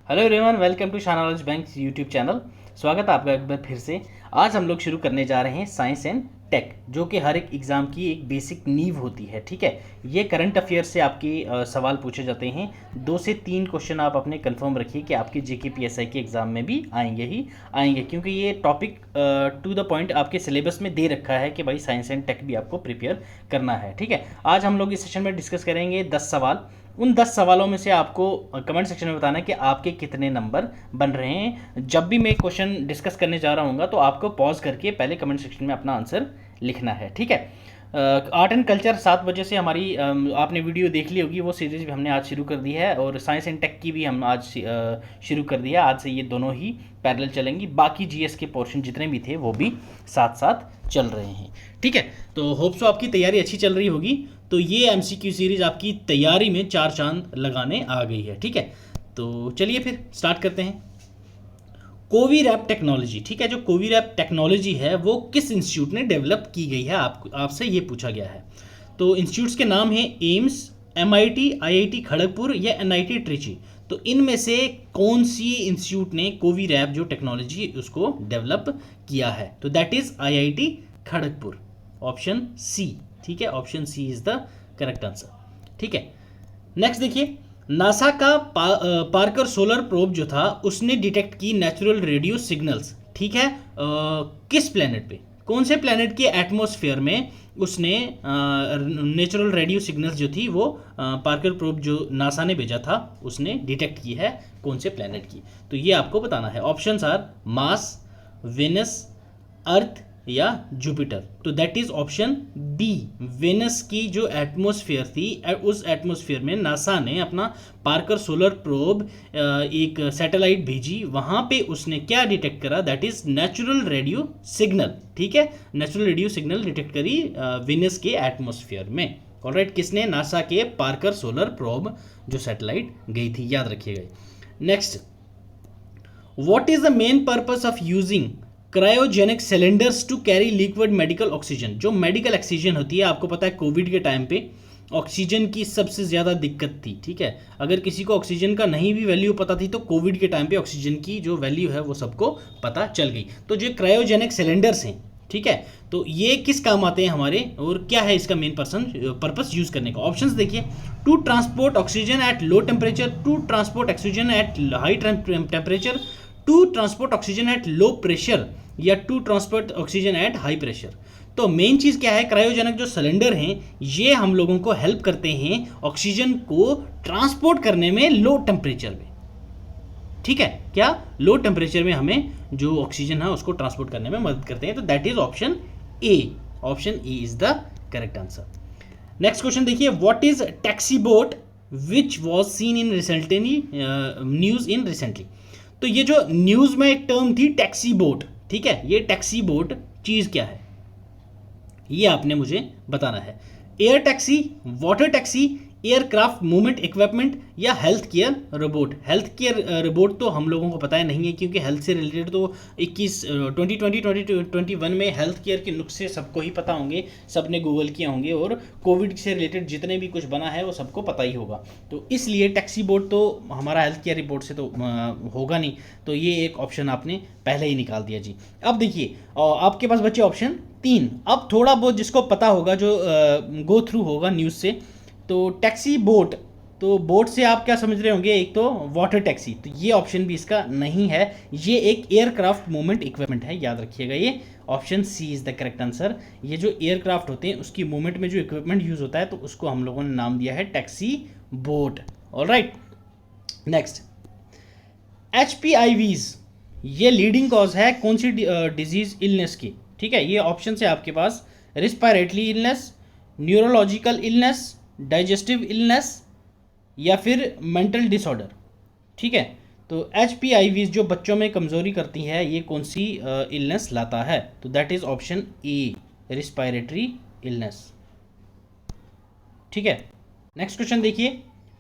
Hello everyone, welcome to Shah knowledge bank YouTube channel. स्वागत है आपका एक बार फिर से। आज हम लोग शुरू करने जा रहे हैं साइंस एंड टेक, जो कि हर एक एग्ज़ाम की एक बेसिक नींव होती है। ठीक है, ये करंट अफेयर से आपके सवाल पूछे जाते हैं। 2 से 3 क्वेश्चन आप अपने कंफर्म रखिए कि आपके जेकेपीएसआई के एग्ज़ाम में भी आएंगे ही आएंगे, क्योंकि ये टॉपिक टू द पॉइंट आपके सिलेबस में दे रखा है कि भाई साइंस एंड टेक भी आपको प्रिपेयर करना है। ठीक है, आज हम लोग इस सेशन में डिस्कस करेंगे 10 सवाल। उन 10 सवालों में से आपको कमेंट सेक्शन में बताना है कि आपके कितने नंबर बन रहे हैं। जब भी मैं क्वेश्चन डिस्कस करने जा रहा हूँ तो आपको पॉज करके पहले कमेंट सेक्शन में अपना आंसर लिखना है। ठीक है, आर्ट एंड कल्चर 7 बजे से हमारी आपने वीडियो देख ली होगी, वो सीरीज़ भी हमने आज शुरू कर दी है, और साइंस एंड टेक की भी हम आज शुरू कर दिया। आज से ये दोनों ही पैरेलल चलेंगी। बाकी जीएस के पोर्शन जितने भी थे वो भी साथ साथ चल रहे हैं। ठीक है, तो होप सो आपकी तैयारी अच्छी चल रही होगी। तो ये एमसीक्यू सीरीज आपकी तैयारी में 4 चांद लगाने आ गई है। ठीक है, तो चलिए फिर स्टार्ट करते हैं। कोवीरैप टेक्नोलॉजी, ठीक है, जो कोवीरैप टेक्नोलॉजी है वो किस इंस्टीट्यूट ने डेवलप की गई है, आपसे ये पूछा गया है। तो इंस्टीट्यूट्स के नाम हैं एम्स, एमआईटी, आईआईटी खड़गपुर या एनआईटी ट्रिची। तो इनमें से कौन सी इंस्टीट्यूट ने कोवीरैप जो टेक्नोलॉजी उसको डेवलप किया है? तो that is IIT Kharagpur, option C. ठीक है, option C is the correct answer. ठीक है, नेक्स्ट देखिए, नासा का पार्कर सोलर प्रोब जो था उसने डिटेक्ट की नेचुरल रेडियो सिग्नल्स। ठीक है, किस प्लेनेट पे, कौन से प्लेनेट के एटमॉस्फेयर में उसने नेचुरल रेडियो सिग्नल्स जो थी वो पार्कर प्रोब जो नासा ने भेजा था उसने डिटेक्ट की है, कौन से प्लेनेट की? तो ये आपको बताना है। Options are Mars, Venus, Earth या जुपिटर। तो that is option B. Venus की जो एटमॉस्फेयर थी, उस एटमॉस्फेयर में नासा ने अपना पार्कर सोलर प्रोब एक सैटेलाइट भेजी, वहां पे उसने क्या डिटेक्ट करा? That is natural radio signal. ठीक है, नेचुरल रेडियो सिग्नल डिटेक्ट करी वेनस के एटमॉस्फेयर में। ऑलराइट, किसने? नासा के पार्कर सोलर प्रोब जो सैटेलाइट गई थी, याद रखिएगा। Next, what is the main purpose of using cryogenic cylinders to carry liquid medical oxygen? जो मेडिकल ऑक्सीजन होती है, आपको पता है कोविड के टाइम पे ऑक्सीजन की सबसे ज़्यादा दिक्कत थी। ठीक है, अगर किसी को ऑक्सीजन का नहीं भी वैल्यू पता थी तो कोविड के टाइम पे ऑक्सीजन की जो वैल्यू है वो सबको पता चल गई। तो जो क्रायोजेनिक सिलेंडर्स हैं, ठीक है, तो ये किस काम आते हैं हमारे, और क्या है इसका मेन पर्पस यूज करने का? ऑप्शंस देखिए, to transport oxygen at low temperature, to transport oxygen at high temperature, to transport oxygen at low pressure, या to transport oxygen at high pressure. तो मेन चीज़ क्या है? क्रायोजेनिक जो सिलेंडर हैं ये हम लोगों को हेल्प करते हैं ऑक्सीजन को ट्रांसपोर्ट करने में लो टेम्परेचर में। ठीक है, क्या? लो टेम्परेचर में हमें जो ऑक्सीजन है उसको ट्रांसपोर्ट करने में मदद करते हैं। तो that is option A. Option A is the correct answer. Next question देखिए, what is taxi boat which was seen in recently news in recently? तो ये जो न्यूज में एक टर्म थी टैक्सी बोट, ठीक है, ये टैक्सी बोट चीज क्या है ये आपने मुझे बताना है। Air taxi, water taxi, aircraft movement equipment या health care robot? Health care robot तो हम लोगों को पता है नहीं है, क्योंकि हेल्थ से रिलेटेड तो 2021 में हेल्थ केयर के नुस्खे सबको ही पता होंगे, सबने गूगल किया होंगे, और कोविड से रिलेटेड जितने भी कुछ बना है वो सबको पता ही होगा। तो इसलिए टैक्सी बोट तो हमारा हेल्थ केयर रिपोर्ट से तो होगा नहीं, तो ये एक ऑप्शन आपने पहले ही निकाल दिया जी। अब देखिए, आपके पास बचे ऑप्शन 3। अब थोड़ा बहुत जिसको पता होगा, जो गो थ्रू होगा न्यूज़ से, तो टैक्सी बोट, तो बोट से आप क्या समझ रहे होंगे? एक तो वाटर टैक्सी, तो ये ऑप्शन भी इसका नहीं है, ये एक एयरक्राफ्ट मूवमेंट इक्विपमेंट है, याद रखिएगा। ये option C is the correct answer. ये जो एयरक्राफ्ट होते हैं उसकी मूवमेंट में जो इक्विपमेंट यूज होता है तो उसको हम लोगों ने नाम दिया है taxi boat. Alright, next, HPIVs ये लीडिंग कॉज है कौन सी डिजीज इलनेस की? ठीक है, ये ऑप्शन है आपके पास, respiratory illness, neurological illness, digestive illness या फिर मेंटल डिसऑर्डर। ठीक है, तो HPIVs जो बच्चों में कमज़ोरी करती है ये कौन सी इलनेस लाता है? तो that is option A, respiratory illness. ठीक है, नेक्स्ट क्वेश्चन देखिए,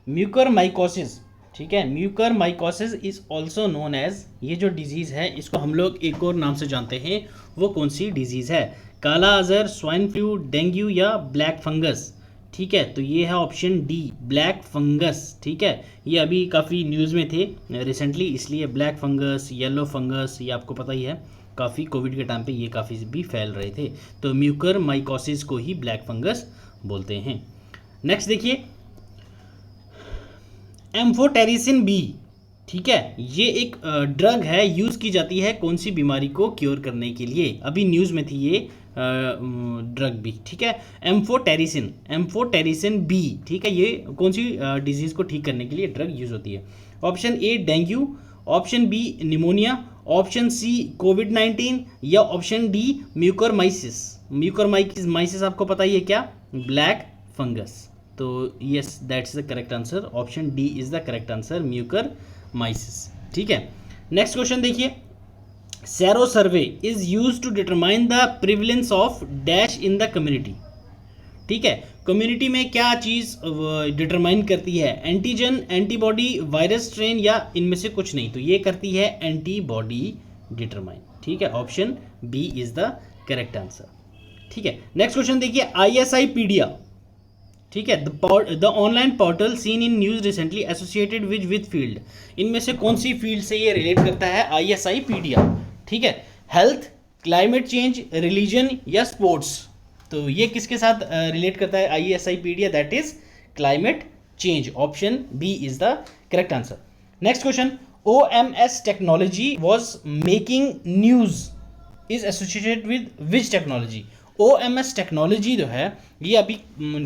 म्यूकरमाइकोसिस। ठीक है, mucormycosis is also known as, ये जो डिजीज़ है इसको हम लोग एक और नाम से जानते हैं, वो कौन सी डिजीज़ है? काला अजहर, स्वाइन फ्लू, डेंगू या ब्लैक फंगस? ठीक है, तो ये है ऑप्शन डी ब्लैक फंगस। ठीक है, ये अभी काफ़ी न्यूज़ में थे रिसेंटली, इसलिए ब्लैक फंगस, येलो फंगस, ये आपको पता ही है, काफ़ी कोविड के टाइम पे ये काफ़ी भी फैल रहे थे। तो म्यूकर माइकोसिस को ही ब्लैक फंगस बोलते हैं। नेक्स्ट देखिए एम्फोटेरिसिन बी। ठीक है, ये एक ड्रग है, यूज़ की जाती है कौन सी बीमारी को क्योर करने के लिए, अभी न्यूज़ में थी ये ड्रग भी। ठीक है, एम्फोटेरिसिन बी। ठीक है, ये कौन सी डिजीज़ को ठीक करने के लिए ड्रग यूज़ होती है। Option A dengue, option B pneumonia, option C कोविड-19 या ऑप्शन डी म्यूकोरमाइसिस। म्यूकोरमाइसिस आपको पता ही है क्या, ब्लैक फंगस। तो yes that's the correct answer, option D is the correct answer, mucormycosis. ठीक है, नेक्स्ट क्वेश्चन देखिए sero survey is use to determine the prevalence of dash in the community. ठीक है, कम्युनिटी में क्या चीज़ डिटरमाइन करती है, एंटीजन, एंटीबॉडी, वायरस स्ट्रेन या इनमें से कुछ नहीं, तो ये करती है एंटीबॉडी डिटरमाइन। ठीक है, option B is the correct answer. ठीक है, नेक्स्ट क्वेश्चन देखिए ISI पीडिया। ठीक है, the online portal seen in news recently associated with field, इनमें से कौन सी फील्ड से ये रिलेट करता है ISI पीडिया। ठीक है, हेल्थ, क्लाइमेट चेंज, रिलीजन या स्पोर्ट्स, तो ये किसके साथ रिलेट करता है ISI पीडिया, that is climate change, option B is the correct answer. Next question OMS technology was making news is associated with which technology. OMS technology जो है ये अभी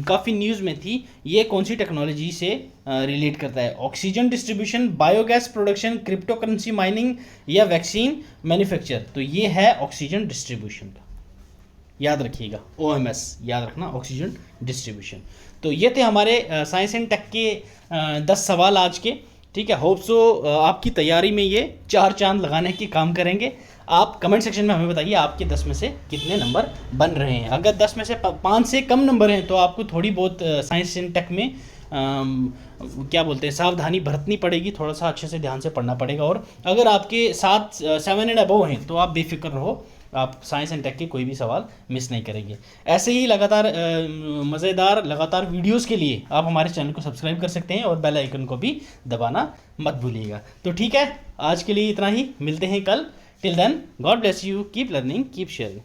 काफ़ी न्यूज़ में थी, ये कौन सी टेक्नोलॉजी से रिलेट करता है, oxygen distribution, biogas production, crypto currency mining या वैक्सीन मैन्युफैक्चर, तो ये है ऑक्सीजन डिस्ट्रीब्यूशन का, याद रखिएगा OMS, याद रखना ऑक्सीजन डिस्ट्रीब्यूशन। तो ये थे हमारे साइंस एंड टेक के 10 सवाल आज के। ठीक है, होप सो आपकी तैयारी में ये 4 चांद लगाने के काम करेंगे। आप कमेंट सेक्शन में हमें बताइए आपके 10 में से कितने नंबर बन रहे हैं। अगर 10 में से 5 से कम नंबर हैं तो आपको थोड़ी बहुत साइंस एंड टेक में क्या बोलते हैं सावधानी बरतनी पड़ेगी, थोड़ा सा अच्छे से ध्यान से पढ़ना पड़ेगा। और अगर आपके 7 एंड अबव हैं तो आप बेफिक्र रहो, आप साइंस एंड टेक के कोई भी सवाल मिस नहीं करेंगे। ऐसे ही लगातार मज़ेदार लगातार वीडियोस के लिए आप हमारे चैनल को सब्सक्राइब कर सकते हैं और बेल आइकन को भी दबाना मत भूलिएगा। तो ठीक है, आज के लिए इतना ही, मिलते हैं कल। Till then, God bless you, keep learning, keep sharing.